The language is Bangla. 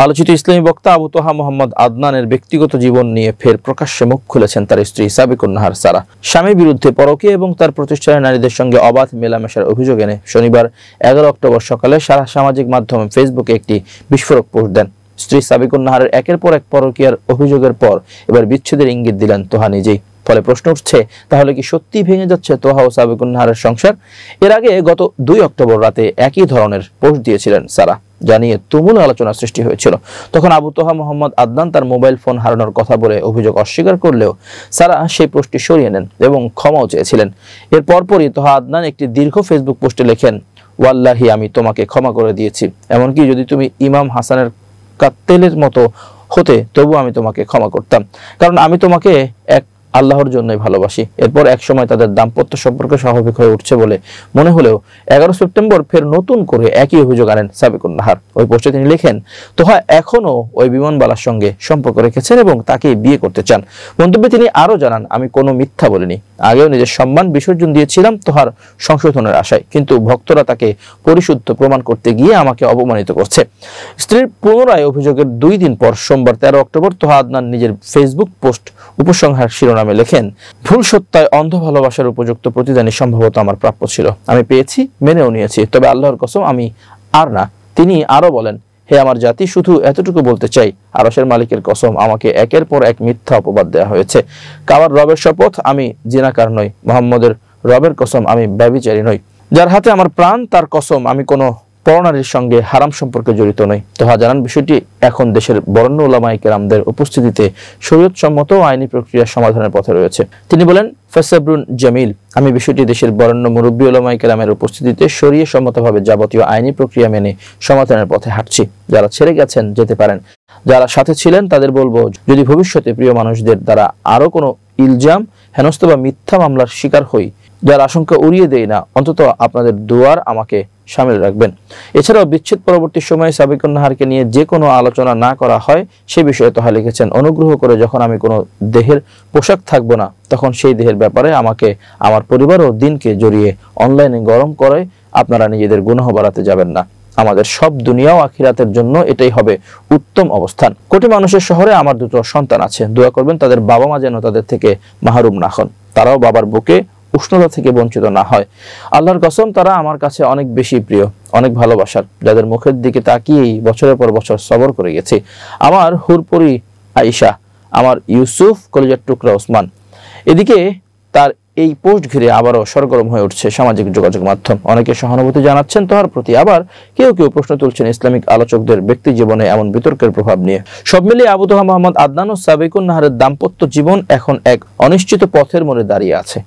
আলোচিত ইসলামী বক্তা আবু তোহা মোহাম্মদ আদনানের ব্যক্তিগত জীবন নিয়ে ফের প্রকাশ্যে মুখ খুলেছেন তার স্ত্রী সাবিকুন নাহার সারা। স্বামীর বিরুদ্ধে পরকীয়া এবং তার প্রতিষ্ঠানের নারীদের সঙ্গে অবাধ মেলামেশার অভিযোগ এনে শনিবার 11 অক্টোবর সকালে সারা সামাজিক মাধ্যম ফেসবুকে একটি বিস্ফোরক পোস্ট দেন। স্ত্রী সাবিকুন নাহারের একের পর এক পরকীয়ার অভিযোগের পর এবার বিচ্ছেদের ইঙ্গিত দিলেন তোহা নিজেই। ফলে প্রশ্ন উঠছে, তাহলে কি সত্যি ভেঙে যাচ্ছে তোহা ও সাবিকুন নাহারের সংসার? এর আগে গত 2 অক্টোবর রাতে একই ধরনের পোস্ট দিয়েছিলেন সারা, জানিয়ে তুমুল আলোচনা সৃষ্টি হয়েছিল। তখন আবু তোহা মোহাম্মদ আদনান তার মোবাইল ফোন হারানোর কথা বলে অভিযোগ অস্বীকার করলেও সারা সেই পোস্টটি সরিয়ে নেন এবং ক্ষমাও চেয়েছিলেন। এর পরপরই তোহা আদনান একটি দীর্ঘ ফেসবুক পোস্টে লেখেন, ওয়াল্লাহি আমি তোমাকে ক্ষমা করে দিয়েছি, এমনকি যদি তুমি ইমাম হাসানের কাত্তেলের মতো হতে তবু আমি তোমাকে ক্ষমা করতাম, কারণ আমি তোমাকে এক আল্লাহর জন্যই ভালোবাসি। এরপর এক সময় তাদের দাম্পত্য সম্পর্ক স্বাভাবিক হয়ে উঠছে বলে মনে হলেও 11 সেপ্টেম্বর ফের নতুন করে একই অভিযোগ আনেন সাবিকুন নাহার। ওই পোস্টে তিনি লেখেন, তোহা এখনো ওই বিমানবালার সঙ্গে সম্পর্ক রেখেছেন এবং তাকে বিয়ে করতে চান। মন্তব্যে তিনি আরো জানান, আমি কোনো মিথ্যা বলিনি, আগেও নিজের সম্মান বিসর্জন দিয়েছিলাম তোহার সংশোধনের আশায়, কিন্তু ভক্তরা তাকে পরিশুদ্ধ প্রমাণ করতে গিয়ে আমাকে অপমানিত করছে। স্ত্রীর পুনরায় অভিযোগের 2 দিন পর সোমবার 13 অক্টোবর তোহা আদনান নিজের ফেসবুক পোস্ট উপসংহার শিরোনামে লেখেন, ভুল সত্যায় অন্ধ ভালোবাসার উপযুক্ত প্রতিদানই সম্ভবত আমার প্রাপ্য ছিল, আমি পেয়েছি, মেনেও নিয়েছি, তবে আল্লাহর কসম আমি আর না। তিনি আরো বলেন, হে আমার জাতি, শুধু এতটুকু বলতে চাই, আরশের মালিকের কসম আমাকে একের পর এক মিথ্যা অপবাদ দেওয়া হয়েছে। কাবার রবের শপথ, আমি জিনাকার নই। মুহাম্মদের রবের কসম, আমি ব্যভিচারী নই। যার হাতে আমার প্রাণ, তার কসম আমি কোনো পরনারীর সঙ্গে হারাম সম্পর্কে জড়িত নই। তোহা জানান, বিষয়টি এখন দেশের বরেণ্য উলামায়ে কেরামদের উপস্থিতিতে শরীয়তসম্মত ও আইনি প্রক্রিয়া সমাধানের পথে রয়েছে। তিনি বলেন, ফাসাবরুন জামিল, আমি বিষয়টি দেশের বরেণ্য মুরব্বী উলামায়ে কেরামের উপস্থিতিতে শরীয়ত সম্মতভাবে যাবতীয় আইনি প্রক্রিয়া মেনে সমাধানের পথে হাঁটছি। যারা ছেড়ে গেছেন যেতে পারেন, যারা সাথে ছিলেন তাদের বলবো, যদি ভবিষ্যতে প্রিয় মানুষদের দ্বারা আরো কোনো ইলজাম, হেনস্থা বা মিথ্যা মামলার শিকার হই, যার আশঙ্কা উড়িয়ে দেই না, অন্তত আপনাদের দুয়ার আমাকে শামিল রাখবেন। এছাড়াও বিচ্ছেদ পরবর্তী সময়ে সাবিকুন নাহারকে নিয়ে যে কোনো আলোচনা না করা হয় সে বিষয়ে তোহা লিখেছেন, অনুগ্রহ করে যখন আমি কোনো দেহের পোশাক থাকবো না, তখন সেই দেহের ব্যাপারে আমাকে, আমার পরিবার ও দিনকে জড়িয়ে অনলাইনে গরম করে আপনারা নিজেদের গুনাহ বাড়াতে যাবেন না। আমাদের সব দুনিয়া ও আখিরাতের জন্য এটাই হবে উত্তম অবস্থান। কোটি মানুষের শহরে আমার 2টো সন্তান আছে, দোয়া করবেন তাদের বাবা মা যেন তাদের থেকে মাহরুম না হন, তারাও বাবার বুকে উষ্ণতা থেকে বঞ্চিত না হয়। আল্লাহর কসম, তারা আমার কাছে অনেক বেশি প্রিয়, অনেক ভালোবাসার, যাদের মুখের দিকে তাকিয়েই বছরের পর বছর সবর করে গেছি। আমার হুরপুরি আয়েশা, আমার ইউসুফ, কলিজার টুকরা ওসমান। এদিকে তার এই পোস্ট ঘিরে আবারও সরগরম হয়ে উঠছে সামাজিক যোগাযোগ মাধ্যম। অনেকে সহানুভূতি জানাচ্ছেন তোহার প্রতি, আবার কেউ কেউ প্রশ্ন তুলছেন ইসলামিক আলোচকদের ব্যক্তি জীবনে এমন বিতর্কের প্রভাব নিয়ে। সব মিলিয়ে আবু তোহা মোহাম্মদ আদনান ও সাবিকুন নাহারের দাম্পত্য জীবন এখন এক অনিশ্চিত পথের মোড়ে দাঁড়িয়ে আছে।